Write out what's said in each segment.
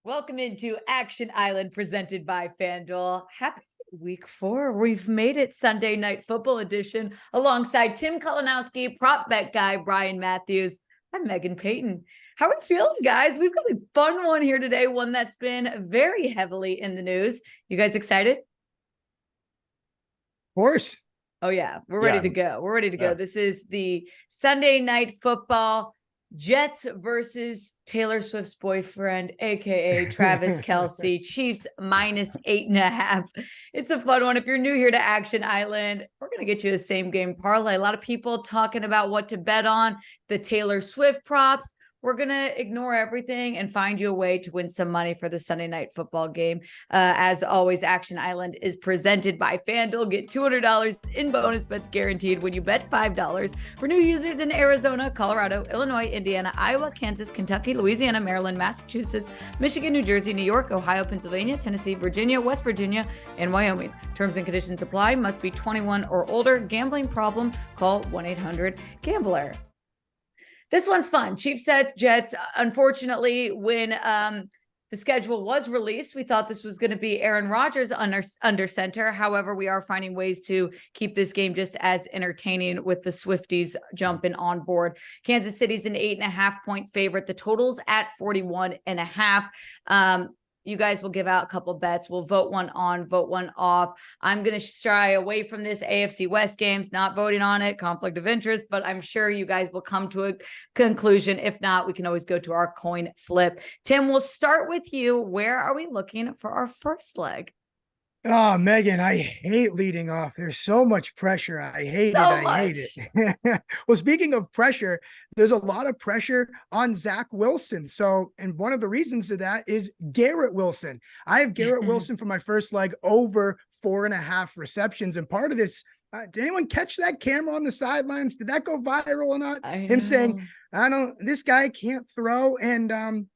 Welcome into Action Island presented by FanDuel. Happy week 4. We've made it Sunday Night Football edition alongside Tim Kalinowski, prop bet guy Brian Matthews. I'm Meghan Payton. How are we feeling, guys? We've got a fun one here today, one that's been very heavily in the news. You guys excited? Of course. Oh, yeah. We're ready to go. We're ready to go. This is the Sunday Night Football Jets versus Taylor Swift's boyfriend, aka Travis Kelce. Chiefs -8.5. It's a fun one. If you're new here to Action Island, we're going to get you a same game parlay. A lot of people talking about what to bet on, the Taylor Swift props. We're going to ignore everything and find you a way to win some money for the Sunday Night Football game. As always, Action Island is presented by FanDuel. Get $200 in bonus bets guaranteed when you bet $5. For new users in Arizona, Colorado, Illinois, Indiana, Iowa, Kansas, Kentucky, Louisiana, Maryland, Massachusetts, Michigan, New Jersey, New York, Ohio, Pennsylvania, Tennessee, Virginia, West Virginia, and Wyoming. Terms and conditions apply. Must be 21 or older. Gambling problem? Call 1-800-GAMBLER. This one's fun. Chiefs at Jets. Unfortunately, when the schedule was released, we thought this was going to be Aaron Rodgers under center. However, we are finding ways to keep this game just as entertaining with the Swifties jumping on board. Kansas City's an 8.5-point favorite. The total's at 41.5. You guys will give out a couple bets. We'll vote one on, vote one off. I'm going to shy away from this AFC West games, not voting on it, conflict of interest, but I'm sure you guys will come to a conclusion. If not, we can always go to our coin flip. Tim, we'll start with you. Where are we looking for our first leg? Oh, Meghan, I hate leading off. There's so much pressure. I hate it. Well, speaking of pressure, there's a lot of pressure on Zach Wilson. So, and one of the reasons to that is Garrett Wilson. I have Garrett Wilson for my first leg over 4.5 receptions. And part of this, did anyone catch that camera on the sidelines? Did that go viral or not? Him saying, this guy can't throw. And,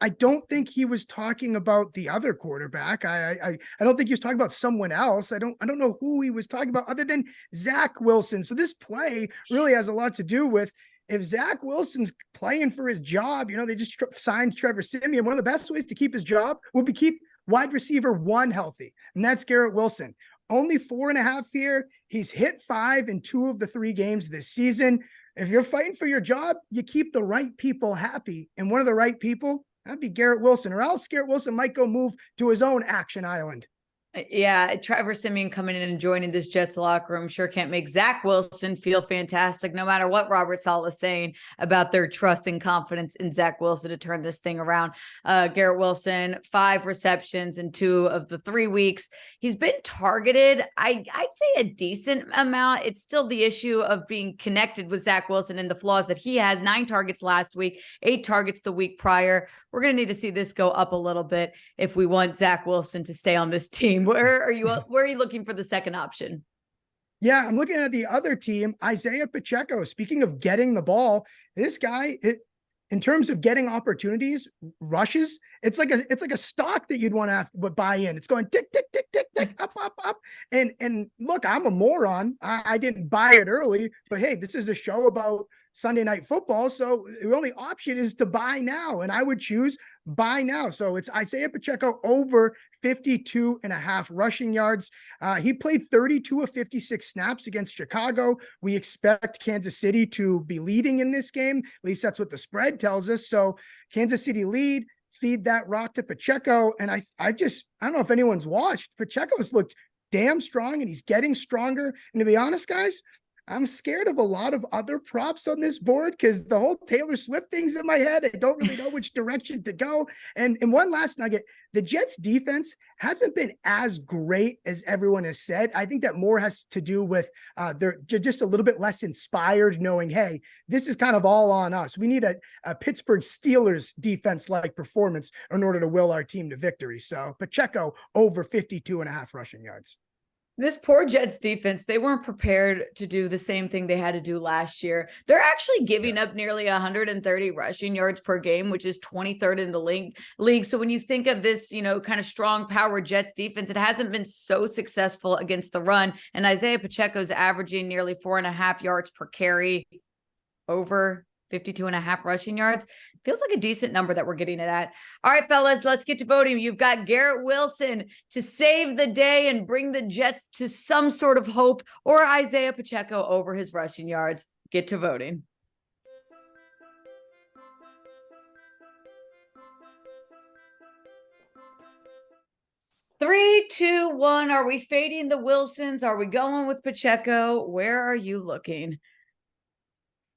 I don't think he was talking about the other quarterback. I don't think he was talking about someone else. I don't know who he was talking about other than Zach Wilson. So this play really has a lot to do with if Zach Wilson's playing for his job. You know, they just signed Trevor Siemian. One of the best ways to keep his job would be keep wide receiver 1 healthy, and that's Garrett Wilson. Only 4.5 here. He's hit 5 in 2 of the 3 games this season. If you're fighting for your job, you keep the right people happy, and one of the right people, that'd be Garrett Wilson, or else Garrett Wilson might go move to his own Action Island. Yeah, Trevor Siemian coming in and joining this Jets locker room sure can't make Zach Wilson feel fantastic, no matter what Robert Saleh is saying about their trust and confidence in Zach Wilson to turn this thing around. Garrett Wilson, 5 receptions in 2 of the 3 weeks. He's been targeted, I'd say a decent amount. It's still the issue of being connected with Zach Wilson and the flaws that he has. 9 targets last week, 8 targets the week prior. We're going to need to see this go up a little bit if we want Zach Wilson to stay on this team. Where are you looking for the second option? Yeah, I'm looking at the other team, Isiah Pacheco. Speaking of getting the ball, this guy, in terms of getting opportunities, rushes, it's like a stock that you'd want to have to buy in. It's going tick, tick, tick, tick, tick, up, up, up. And look, I'm a moron. I didn't buy it early, but hey, this is a show about Sunday Night Football. So the only option is to buy now. And I would choose buy now. So it's Isiah Pacheco over 52.5 rushing yards. He played 32 of 56 snaps against Chicago. We expect Kansas City to be leading in this game. At least that's what the spread tells us. So Kansas City lead, feed that rock to Pacheco. And I don't know if anyone's watched. Pacheco's looked damn strong and he's getting stronger. And to be honest, guys, I'm scared of a lot of other props on this board because the whole Taylor Swift thing's in my head. I don't really know which direction to go. And one last nugget, the Jets defense hasn't been as great as everyone has said. I think that more has to do with they're just a little bit less inspired, knowing, hey, this is kind of all on us. We need a Pittsburgh Steelers defense-like performance in order to will our team to victory. So Pacheco over 52.5 rushing yards. This poor Jets defense, they weren't prepared to do the same thing they had to do last year. They're actually giving up nearly 130 rushing yards per game, which is 23rd in the league. So when you think of this, kind of strong power Jets defense, it hasn't been so successful against the run. And Isiah Pacheco's averaging nearly 4.5 yards per carry, over 52.5 rushing yards. Feels like a decent number that we're getting it at. All right, fellas, let's get to voting. You've got Garrett Wilson to save the day and bring the Jets to some sort of hope, or Isiah Pacheco over his rushing yards. Get to voting. 3, 2, 1. Are we fading the Wilsons? Are we going with Pacheco? Where are you looking?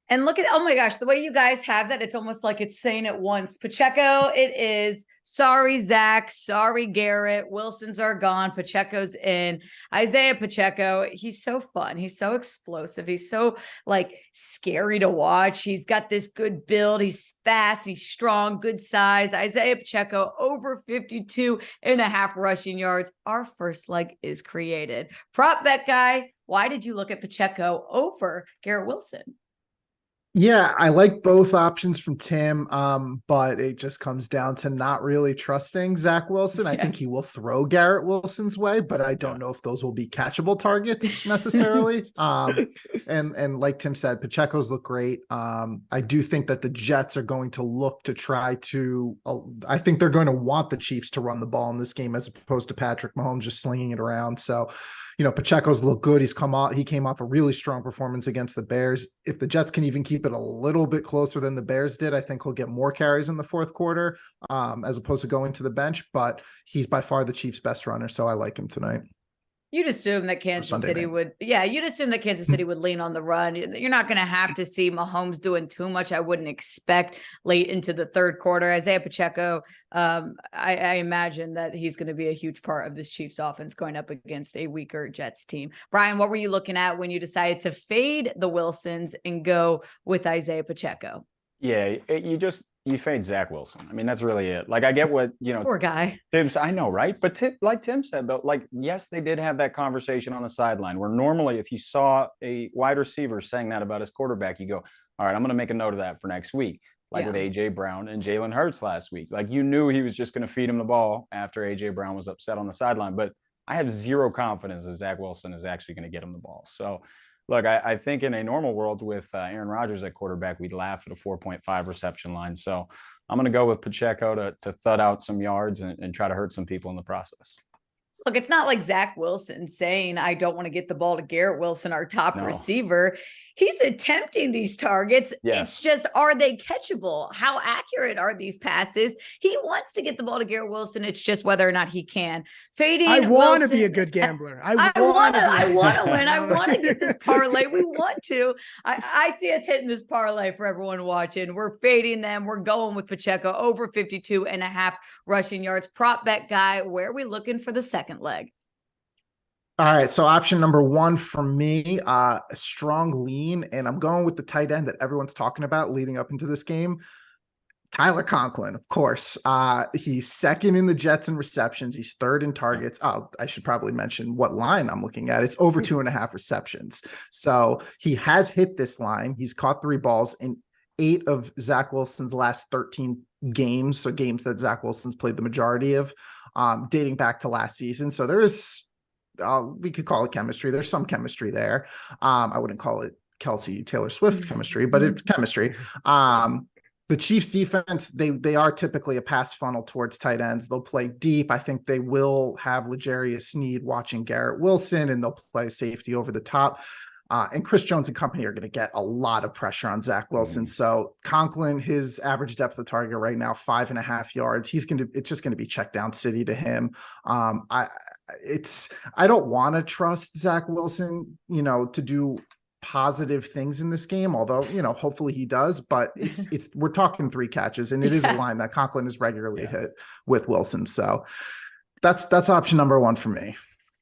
And look at, oh my gosh, the way you guys have that, it's almost like it's saying it once. Pacheco, it is. Sorry, Zach. Sorry, Garrett. Wilsons are gone. Pacheco's in. Isiah Pacheco, he's so fun. He's so explosive. He's so like scary to watch. He's got this good build. He's fast. He's strong, good size. Isiah Pacheco over 52.5 rushing yards. Our first leg is created. Prop bet guy, why did you look at Pacheco over Garrett Wilson? Yeah, I like both options from Tim, but it just comes down to not really trusting Zach Wilson. I think he will throw Garrett Wilson's way, but I don't know if those will be catchable targets necessarily. And like Tim said, Pacheco's look great. I do think that the Jets are going to look to try to, I think they're going to want the Chiefs to run the ball in this game as opposed to Patrick Mahomes just slinging it around. So, Pacheco's look good. He came off a really strong performance against the Bears. If the Jets can even keep it a little bit closer than the Bears did, I think he'll get more carries in the fourth quarter, as opposed to going to the bench, but he's by far the Chiefs' best runner. So I like him tonight. You'd assume that Kansas City would, you'd assume that Kansas City would lean on the run. You're not going to have to see Mahomes doing too much. I wouldn't expect late into the third quarter. Isiah Pacheco, I imagine that he's going to be a huge part of this Chiefs offense going up against a weaker Jets team. Brian, what were you looking at when you decided to fade the Wilsons and go with Isiah Pacheco? Yeah, you fade Zach Wilson. I mean, that's really it. Like, I get what, poor guy. I know, right? But like Tim said, though, like, yes, they did have that conversation on the sideline where normally if you saw a wide receiver saying that about his quarterback, you go, all right, I'm going to make a note of that for next week. Like with A.J. Brown and Jalen Hurts last week. Like, you knew he was just going to feed him the ball after A.J. Brown was upset on the sideline. But I have zero confidence that Zach Wilson is actually going to get him the ball. So, look, I think in a normal world with Aaron Rodgers at quarterback, we'd laugh at a 4.5 reception line. So I'm going to go with Pacheco to thud out some yards and try to hurt some people in the process. Look, it's not like Zach Wilson saying, I don't want to get the ball to Garrett Wilson, our top receiver. He's attempting these targets. Yes. It's just, are they catchable? How accurate are these passes? He wants to get the ball to Garrett Wilson. It's just whether or not he can. Fading I want to Wilson, be a good gambler. I want to win. I want to get this parlay. We want to. I see us hitting this parlay for everyone watching. We're fading them. We're going with Pacheco over 52.5 rushing yards. Prop bet guy, where are we looking for the second leg? All right, so option number one for me, a strong lean, and I'm going with the tight end that everyone's talking about leading up into this game, Tyler Conklin, of course. He's second in the Jets in receptions. He's third in targets. Oh, I should probably mention what line I'm looking at. It's over 2.5 receptions. So he has hit this line. He's caught 3 balls in 8 of Zach Wilson's last 13 games, so games that Zach Wilson's played the majority of, dating back to last season. So there is we could call it chemistry. There's some chemistry there. I wouldn't call it Kelce, Taylor Swift chemistry, but it's chemistry. The Chiefs defense, they are typically a pass funnel towards tight ends. They'll play deep. I think they will have L'Jarius Sneed watching Garrett Wilson, and they'll play safety over the top. And Chris Jones and company are going to get a lot of pressure on Zach Wilson. So Conklin, his average depth of target right now, 5.5 yards. It's just going to be check down city to him. I don't want to trust Zach Wilson, to do positive things in this game, although, hopefully he does, but we're talking 3 catches, and it is a line that Conklin is regularly hit with Wilson. So that's option number one for me.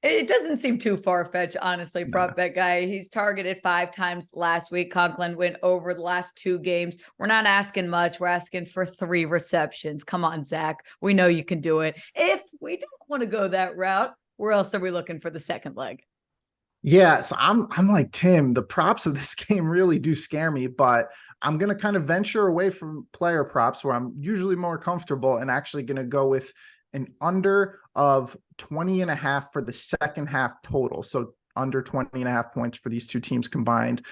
It doesn't seem too far-fetched, honestly. Prop bet guy, he's targeted 5 times last week. Conklin went over the last 2 games. We're not asking much. We're asking for 3 receptions. Come on, Zach. We know you can do it. If we don't want to go that route, where else are we looking for the second leg? Yeah, so I'm like Tim. The props of this game really do scare me, but I'm going to kind of venture away from player props where I'm usually more comfortable and actually going to go with an under of 20.5 for the second half total. So under 20.5 points for these 2 teams combined.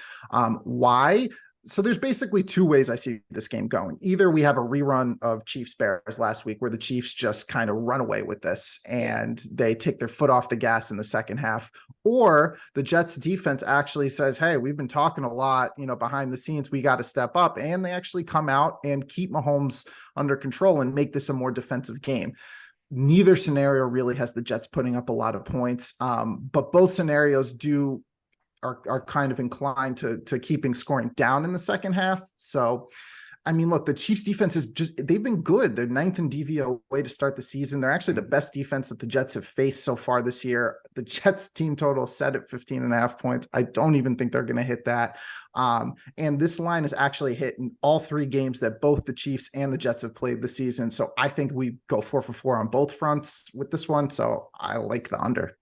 Why? So there's basically two ways I see this game going. Either we have a rerun of Chiefs Bears last week where the Chiefs just kind of run away with this and they take their foot off the gas in the second half, or the Jets defense actually says, hey, we've been talking a lot, behind the scenes, we got to step up, and they actually come out and keep Mahomes under control and make this a more defensive game. Neither scenario really has the Jets putting up a lot of points, but both scenarios are kind of inclined to keeping scoring down in the second half. So, I mean, look, the Chiefs defense they've been good. They're 9th in DVOA to start the season. They're actually the best defense that the Jets have faced so far this year. The Jets team total set at 15.5 points. I don't even think they're going to hit that. And this line is actually hit in all 3 games that both the Chiefs and the Jets have played this season. So I think we go 4 for 4 on both fronts with this one. So I like the under.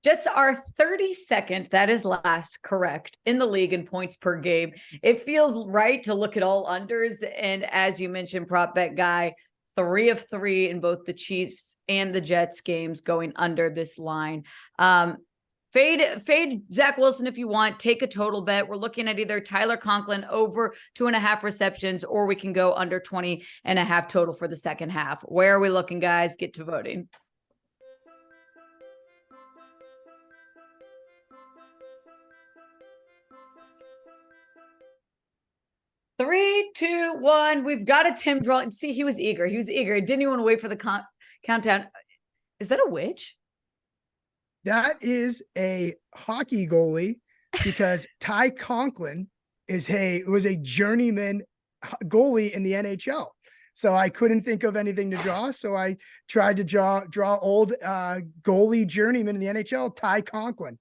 Jets are 32nd, that is last, correct, in the league in points per game. It feels right to look at all unders. And as you mentioned, prop bet guy, 3 of 3 in both the Chiefs and the Jets games going under this line. Fade Zach Wilson if you want. Take a total bet. We're looking at either Tyler Conklin over 2.5 receptions, or we can go under 20.5 total for the second half. Where are we looking, guys? Get to voting. 3, 2, 1. We've got a Tim draw. And see, he was eager. He didn't even want to wait for the countdown. Is that a witch? That is a hockey goalie, because Ty Conklin was a journeyman goalie in the NHL. So I couldn't think of anything to draw. So I tried to draw old goalie journeyman in the NHL, Ty Conklin.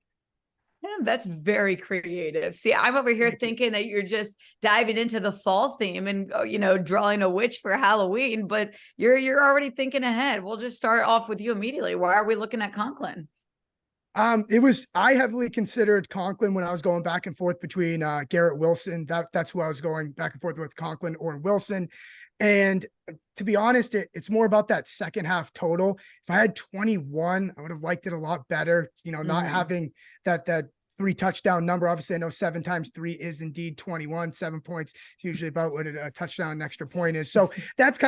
That's very creative. See, I'm over here thinking that you're just diving into the fall theme and, drawing a witch for Halloween, but you're already thinking ahead. We'll just start off with you immediately. Why are we looking at Conklin? I heavily considered Conklin when I was going back and forth between Garrett Wilson. That's who I was going back and forth with, Conklin or Wilson. And to be honest, it's more about that second half total. If I had 21, I would have liked it a lot better, not having that 3 touchdown number. Obviously, I know 7 times 3 is indeed 21. 7 points is usually about what a touchdown and extra point is. So that's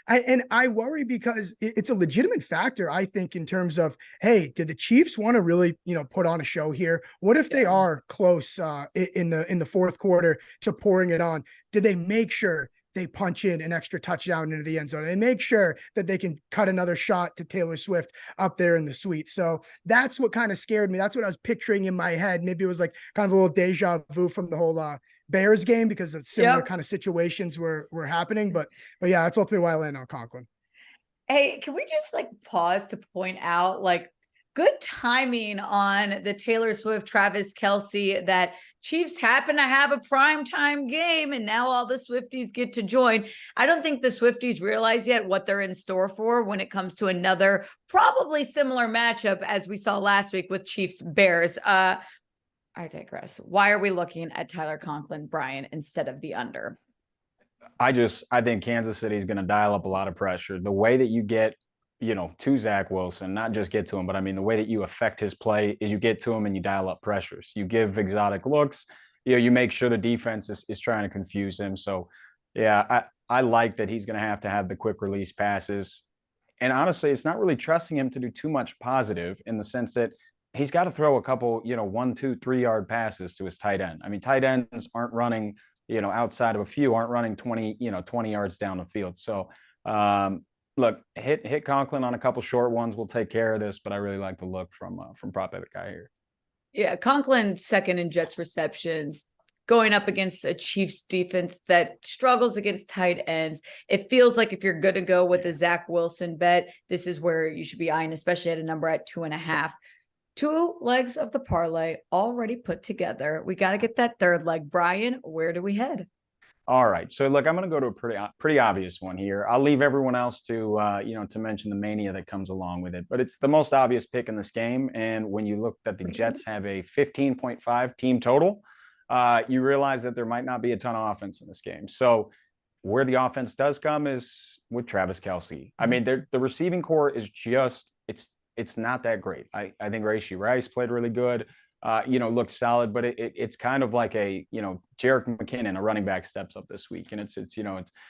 I worry because it's a legitimate factor, I think, in terms of, hey, did the Chiefs want to really, put on a show here? What if they are close in the fourth quarter to pouring it on? Did they make sure they punch in an extra touchdown into the end zone and make sure that they can cut another shot to Taylor Swift up there in the suite? So that's what kind of scared me. That's what I was picturing in my head. Maybe it was like kind of a little deja vu from the whole Bears game, because of similar kind of situations were happening. But yeah, that's ultimately why I landed on Conklin. Hey, can we just pause to point out good timing on the Taylor Swift, Travis Kelce, that Chiefs happen to have a primetime game and now all the Swifties get to join. I don't think the Swifties realize yet what they're in store for when it comes to another probably similar matchup as we saw last week with Chiefs Bears. I digress. Why are we looking at Tyler Conklin, Brian, instead of the under? I think Kansas City is going to dial up a lot of pressure. The way that you get to Zach Wilson, not just get to him, but I mean, the way that you affect his play is you get to him and you dial up pressures. You give exotic looks, you make sure the defense is trying to confuse him. So yeah, I like that he's going to have the quick release passes. And honestly, it's not really trusting him to do too much positive, in the sense that he's got to throw a couple, 1, 2, 3 yard passes to his tight end. I mean, tight ends aren't running, outside of a few, aren't running 20 yards down the field. So, look, hit Conklin on a couple short ones. We'll take care of this, but I really like the look from prop bet guy here. Yeah, Conklin second in Jets receptions, going up against a Chiefs defense that struggles against tight ends. It feels like if you're going to go with a Zach Wilson bet, this is where you should be eyeing, especially at a number at 2.5. 2 legs of the parlay already put together. We got to get that third leg. Brian, where do we head? All right. So look, I'm going to go to a pretty obvious one here. I'll leave everyone else to mention the mania that comes along with it, but it's the most obvious pick in this game. And when you look that the Jets have a 15.5 team total, you realize that there might not be a ton of offense in this game. So where the offense does come is with Travis Kelce. I mean, the receiving core is just, it's not that great. I think Rashee Rice played really good. looks solid, but it's kind of like a, Jerick McKinnon, a running back, steps up this week. And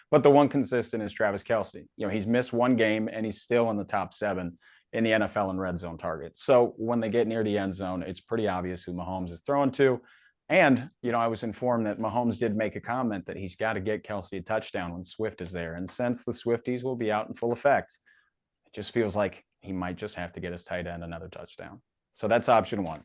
but the one consistent is Travis Kelce. He's missed one game and he's still in the top 7 in the NFL in red zone targets. So when they get near the end zone, it's pretty obvious who Mahomes is throwing to. And, I was informed that Mahomes did make a comment that he's got to get Kelce a touchdown when Swift is there. And since the Swifties will be out in full effect, it just feels like he might just have to get his tight end another touchdown. So that's option 1.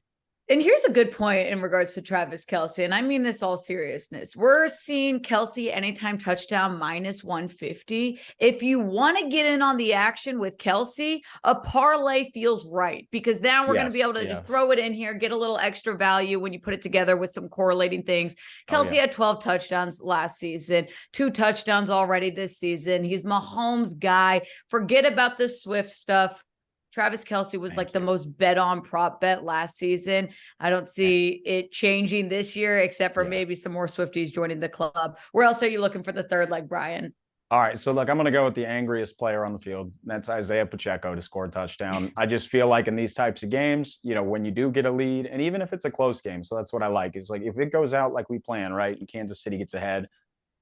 And here's a good point in regards to Travis Kelce. And I mean this all seriousness. We're seeing Kelce anytime touchdown -150. If you want to get in on the action with Kelce, a parlay feels right, because now we're going to be able to just throw it in here, get a little extra value when you put it together with some correlating things. Kelce had 12 touchdowns last season, 2 touchdowns already this season. He's Mahomes' guy. Forget about the Swift stuff. Travis Kelce was the most bet on prop bet last season. I don't see it changing this year, except for maybe some more Swifties joining the club. Where else are you looking for the third leg, Brian? All right. So look, I'm going to go with the angriest player on the field. That's Isiah Pacheco to score a touchdown. I just feel like in these types of games, when you do get a lead, and even if it's a close game, so that's what I like, is if it goes out like we plan, right, and Kansas City gets ahead,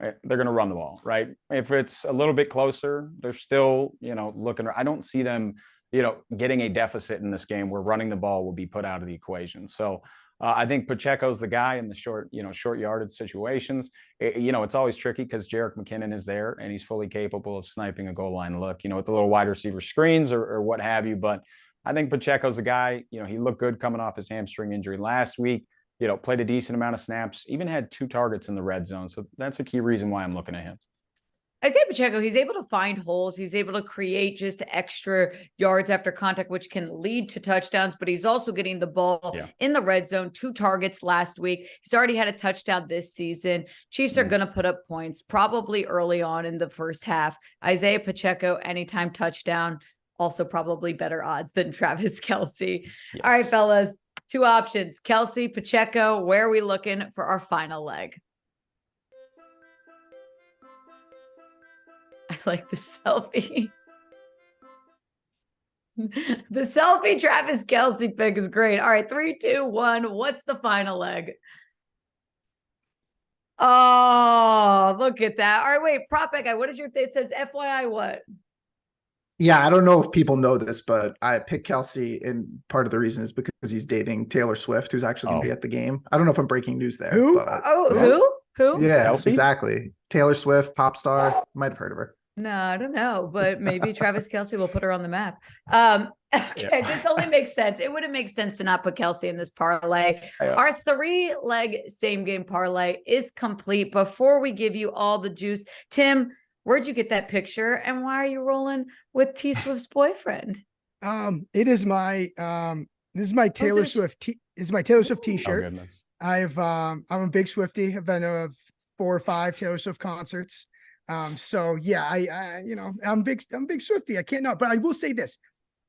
they're going to run the ball, right? If it's a little bit closer, they're still, looking. I don't see them getting a deficit in this game where running the ball will be put out of the equation. So I think Pacheco's the guy in the short yardage situations. It's always tricky because Jerick McKinnon is there and he's fully capable of sniping a goal line look, with the little wide receiver screens or what have you. But I think Pacheco's the guy. He looked good coming off his hamstring injury last week, played a decent amount of snaps, even had 2 targets in the red zone. So that's a key reason why I'm looking at him. Isiah Pacheco, he's able to find holes. He's able to create just extra yards after contact, which can lead to touchdowns, but he's also getting the ball in the red zone, 2 targets last week. He's already had a touchdown this season. Chiefs are going to put up points probably early on in the first half. Isiah Pacheco, anytime touchdown, also probably better odds than Travis Kelce. Yes. All right, fellas, 2 options, Kelce, Pacheco. Where are we looking for our final leg? I like the selfie. The selfie Travis Kelce pick is great. All right, 3, 2, 1. What's the final leg? Oh, look at that. All right, wait, prop bet guy. What is it says FYI what? Yeah, I don't know if people know this, but I picked Kelce, and part of the reason is because he's dating Taylor Swift, who's actually going to be at the game. I don't know if I'm breaking news there. Who? But, Who? Yeah, Kelce? Exactly. Taylor Swift, pop star. Might have heard of her. No, I don't know, but maybe Travis Kelce will put her on the map. Okay, this only makes sense. It wouldn't make sense to not put Kelce in this parlay. Our 3-leg same game parlay is complete. Before we give you all the juice, Tim, where'd you get that picture, and why are you rolling with T Swift's boyfriend? It is my this is my Taylor Swift t-shirt. Oh, I'm a big Swiftie. I've been to 4 or 5 Taylor Swift concerts. So yeah, I'm big Swiftie. I can't not, but I will say this.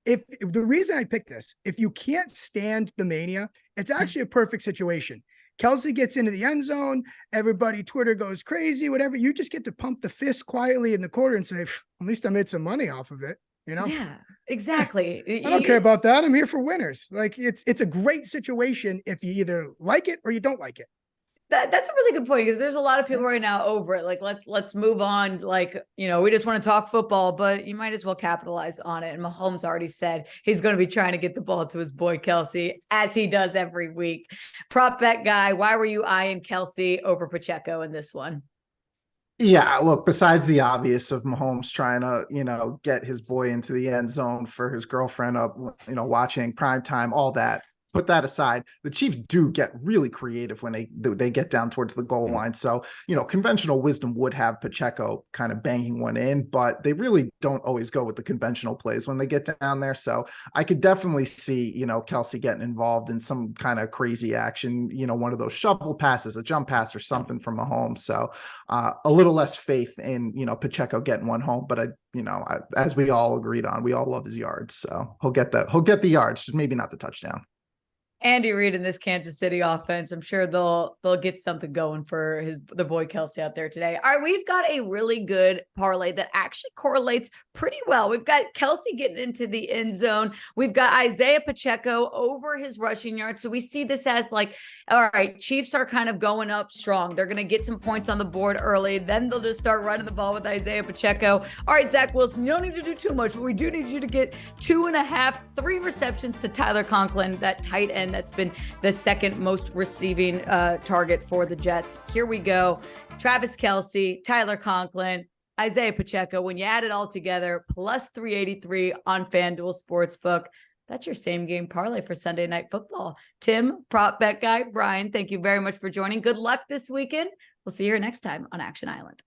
If the reason I picked this, if you can't stand the mania, it's actually a perfect situation. Kelce gets into the end zone, everybody, Twitter goes crazy, whatever. You just get to pump the fist quietly in the corner and say, at least I made some money off of it. Yeah, exactly. I don't care about that. I'm here for winners. It's a great situation if you either like it or you don't like it. That's a really good point, because there's a lot of people right now over it. Like, let's move on. We just want to talk football, but you might as well capitalize on it. And Mahomes already said he's going to be trying to get the ball to his boy Kelce, as he does every week. Prop bet guy, why were you eyeing Kelce over Pacheco in this one? Yeah, look, besides the obvious of Mahomes trying to, get his boy into the end zone for his girlfriend up, watching primetime, all that. Put that aside, the Chiefs do get really creative when they get down towards the goal line. So, conventional wisdom would have Pacheco kind of banging one in, but they really don't always go with the conventional plays when they get down there. So I could definitely see, Kelce getting involved in some kind of crazy action, one of those shovel passes, a jump pass or something from Mahomes. So a little less faith in, Pacheco getting one home, but as we all agreed on, we all love his yards. So he'll get the yards, just maybe not the touchdown. Andy Reid in this Kansas City offense. I'm sure they'll get something going for the boy Kelce out there today. All right, we've got a really good parlay that actually correlates pretty well. We've got Kelce getting into the end zone. We've got Isiah Pacheco over his rushing yards. So we see this as like, all right, Chiefs are kind of going up strong. They're going to get some points on the board early. Then they'll just start running the ball with Isiah Pacheco. All right, Zach Wilson, you don't need to do too much, but we do need you to get 2.5, 3 receptions to Tyler Conklin, that tight end that's been the second most receiving target for the Jets. Here we go. Travis Kelce, Tyler Conklin, Isiah Pacheco. When you add it all together, plus 383 on FanDuel Sportsbook. That's your same game parlay for Sunday Night Football. Tim, prop bet guy, Brian, thank you very much for joining. Good luck this weekend. We'll see you here next time on Action Island.